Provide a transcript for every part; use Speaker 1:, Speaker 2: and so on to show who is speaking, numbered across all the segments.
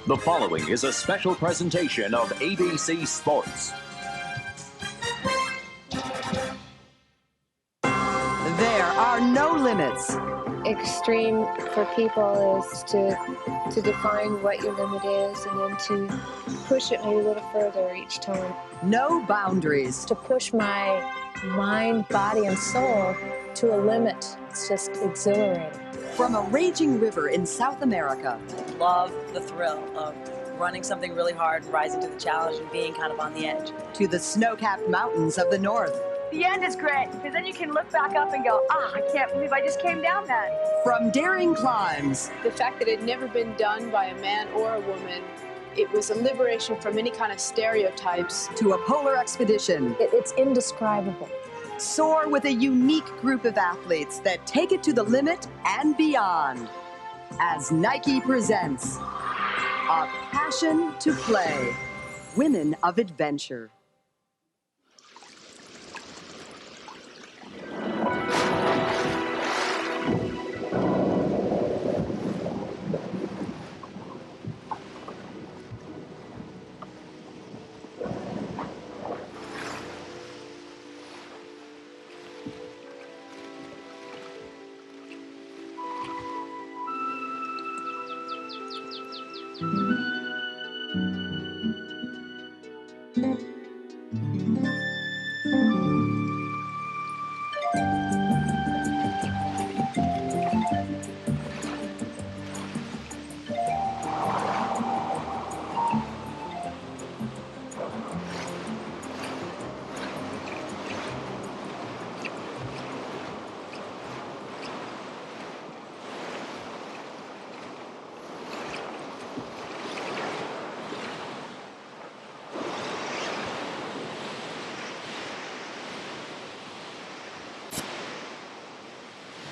Speaker 1: The following is a special presentation of ABC Sports.
Speaker 2: There are no limits.
Speaker 3: Extreme for people is to define what your limit is and then to push it maybe a little further each time.
Speaker 2: No boundaries.
Speaker 3: To push my mind, body, and soul to a limit. It's just exhilarating.
Speaker 2: From a raging river in South America.
Speaker 4: Love the thrill of running something really hard and rising to the challenge and being kind of on the edge.
Speaker 2: To the snow-capped mountains of the north.
Speaker 5: The end is great, because then you can look back up and go, I can't believe I just came down that.
Speaker 2: From daring climbs.
Speaker 6: The fact that it had never been done by a man or a woman, it was a liberation from any kind of stereotypes.
Speaker 2: To a polar expedition.
Speaker 3: It's indescribable.
Speaker 2: Soar with a unique group of athletes that take it to the limit and beyond. As Nike presents A Passion to Play, Women of Adventure.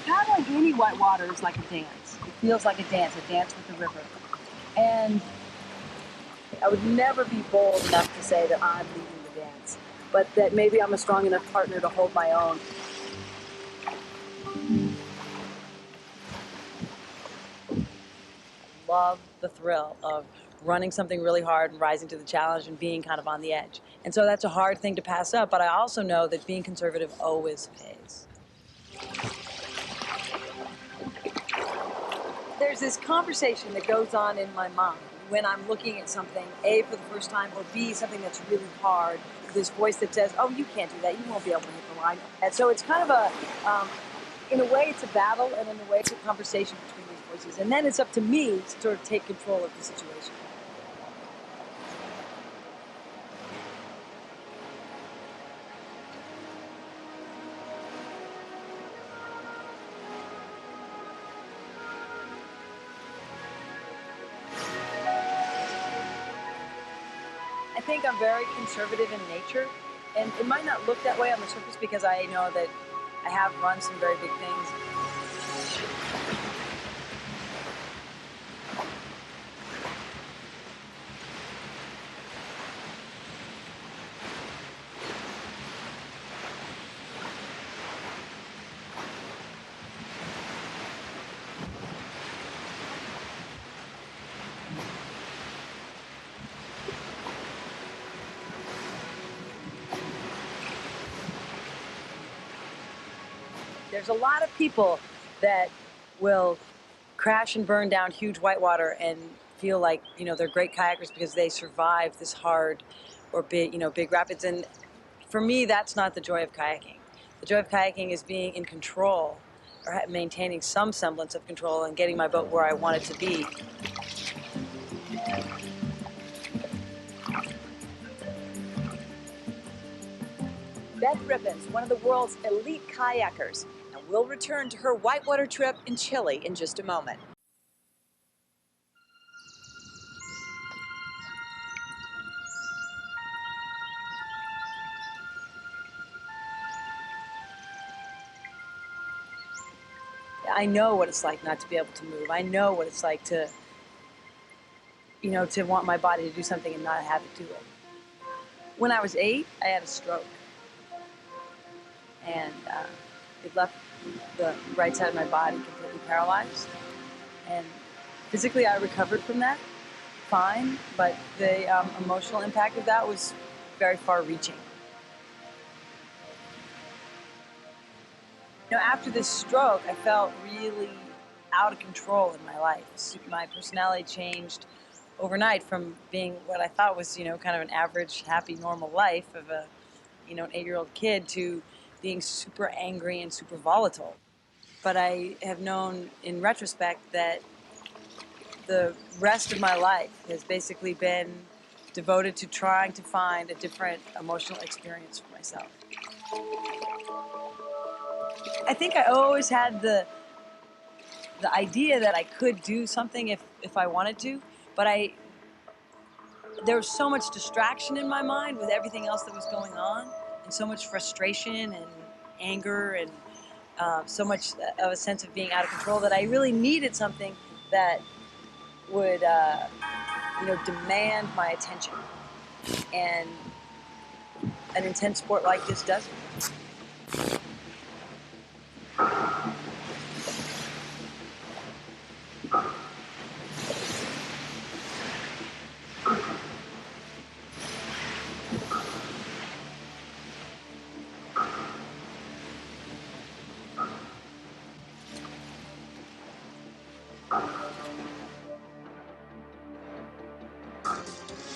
Speaker 4: Paddling any white water is like a dance. It feels like a dance with the river. And I would never be bold enough to say that I'm leading the dance, but that maybe I'm a strong enough partner to hold my own. Love the thrill of running something really hard and rising to the challenge and being kind of on the edge. And so that's a hard thing to pass up, but I also know that being conservative always pays. There's this conversation that goes on in my mind when I'm looking at something, A, for the first time, or B, something that's really hard. This voice that says, oh, you can't do that. You won't be able to hit the line. And so it's kind of a, in a way, it's a battle, and in a way, it's a conversation between these voices. And then it's up to me to sort of take control of the situation. I think I'm very conservative in nature, and it might not look that way on the surface because I know that I have run some very big things. There's a lot of people that will crash and burn down huge whitewater and feel like, you know, they're great kayakers because they survived this hard or big, you know, big rapids. And for me, that's not the joy of kayaking. The joy of kayaking is being in control or maintaining some semblance of control and getting my boat where I want it to be.
Speaker 7: Beth Rypins, one of the world's elite kayakers, and will return to her whitewater trip in Chile in just a moment.
Speaker 4: I know what it's like not to be able to move. I know what it's like to, you know, to want my body to do something and not have it do it. When I was 8, I had a stroke. And it left the right side of my body completely paralyzed. And physically, I recovered from that. fine, but the emotional impact of that was very far-reaching. You know, after this stroke, I felt really out of control in my life. My personality changed overnight from being what I thought was, you know, kind of an average, happy, normal life of a, you know, an 8-year-old kid to being super angry and super volatile. But I have known in retrospect that the rest of my life has basically been devoted to trying to find a different emotional experience for myself. I think I always had the idea that I could do something if I wanted to, but there was so much distraction in my mind with everything else that was going on, and so much frustration and anger and so much of a sense of being out of control that I really needed something that would, you know, demand my attention. And an intense sport like this doesn't.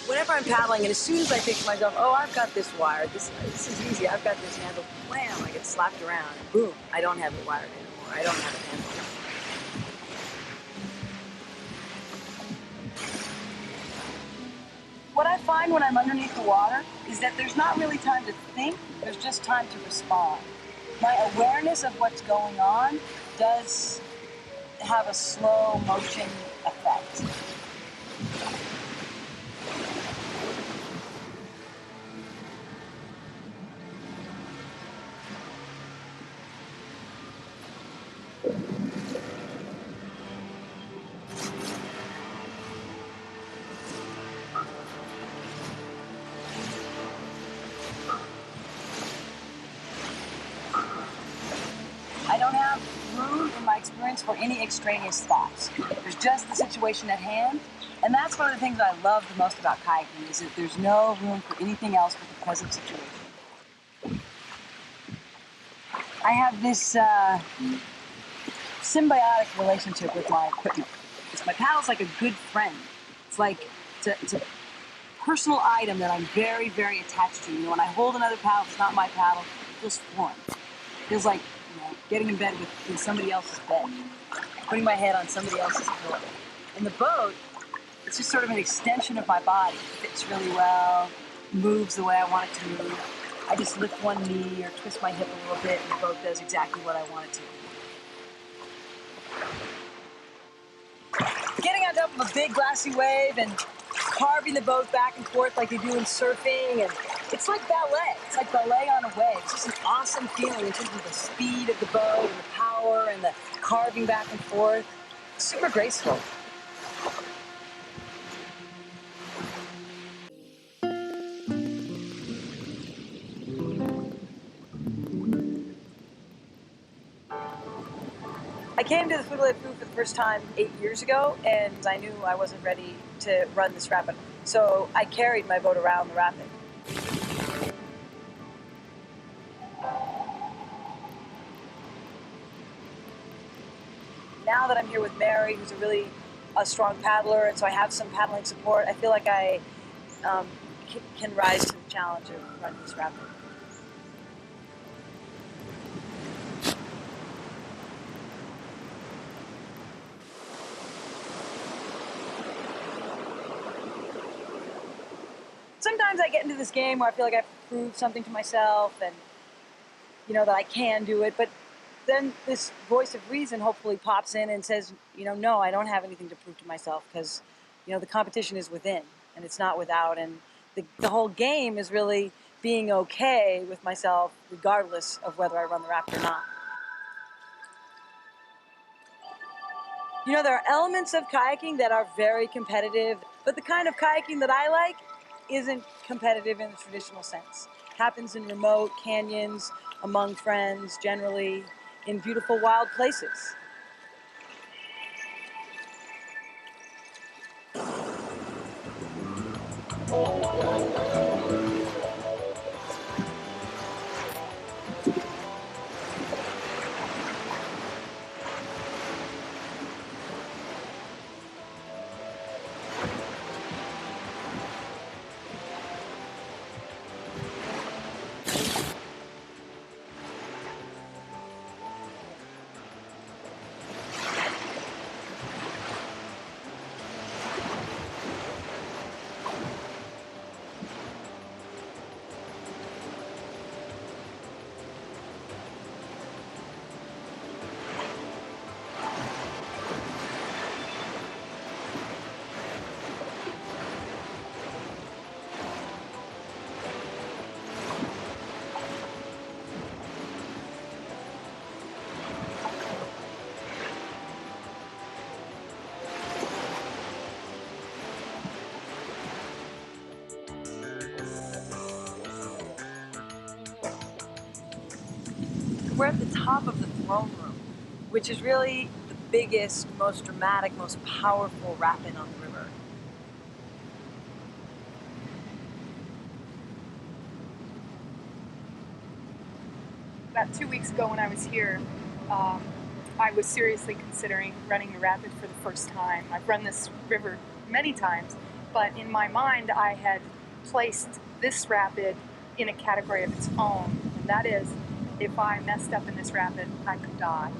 Speaker 4: Whenever I'm paddling, and as soon as I think to myself, oh, I've got this wired, this is easy, I've got this handle, wham, I get slapped around, and boom, I don't have it wired anymore, I don't have it handled. What I find when I'm underneath the water is that there's not really time to think, there's just time to respond. My awareness of what's going on does have a slow motion effect. I don't have room in my experience for any extraneous thoughts. There's just the situation at hand. And that's one of the things I love the most about kayaking is that there's no room for anything else but the present situation. I have this symbiotic relationship with my equipment. My paddle's like a good friend. It's like, it's a personal item that I'm very, very attached to. You know, when I hold another paddle, it's not my paddle, it feels foreign. It feels like, you know, getting in bed in somebody else's bed, putting my head on somebody else's pillow. And the boat, it's just sort of an extension of my body. It fits really well, moves the way I want it to move. I just lift one knee or twist my hip a little bit and the boat does exactly what I want it to. Getting on top of a big glassy wave and carving the boat back and forth like you do in surfing, and it's like ballet. It's like ballet on a wave. It's just an awesome feeling in terms of the speed of the boat and the power and the carving back and forth. It's super graceful. I came to the Futeleafu for the first time 8 years ago, and I knew I wasn't ready to run this rapid. So I carried my boat around the rapid. Now that I'm here with Mary, who's a strong paddler, and so I have some paddling support, I feel like I can rise to the challenge of running this rapid. Sometimes I get into this game where I feel like I've proved something to myself and, you know, that I can do it, but then this voice of reason hopefully pops in and says, you know, no, I don't have anything to prove to myself because, you know, the competition is within and it's not without. And the whole game is really being okay with myself regardless of whether I run the rapid or not. You know, there are elements of kayaking that are very competitive, but the kind of kayaking that I like isn't competitive in the traditional sense. It happens in remote canyons, among friends, generally in beautiful wild places. We're at the top of the throne room, which is really the biggest, most dramatic, most powerful rapid on the river.
Speaker 8: About 2 weeks ago when I was here, I was seriously considering running the rapid for the first time. I've run this river many times, but in my mind I had placed this rapid in a category of its own, and that is, if I messed up in this rapid, I could die.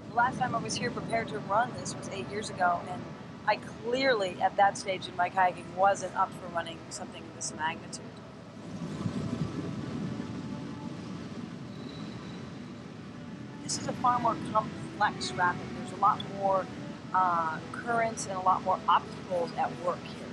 Speaker 4: The last time I was here prepared to run this was 8 years ago, and I clearly, at that stage in my kayaking, wasn't up for running something of this magnitude. This is a far more complex rapid. There's a lot more currents and a lot more obstacles at work here.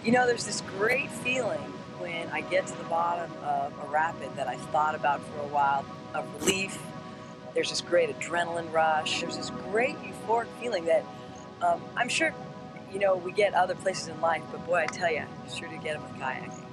Speaker 4: You know, there's this great feeling when I get to the bottom of a rapid that I thought about for a while, of relief. There's this great adrenaline rush. There's this great euphoric feeling that I'm sure, you know, we get other places in life, but boy, I tell you, you sure do get it with kayaking.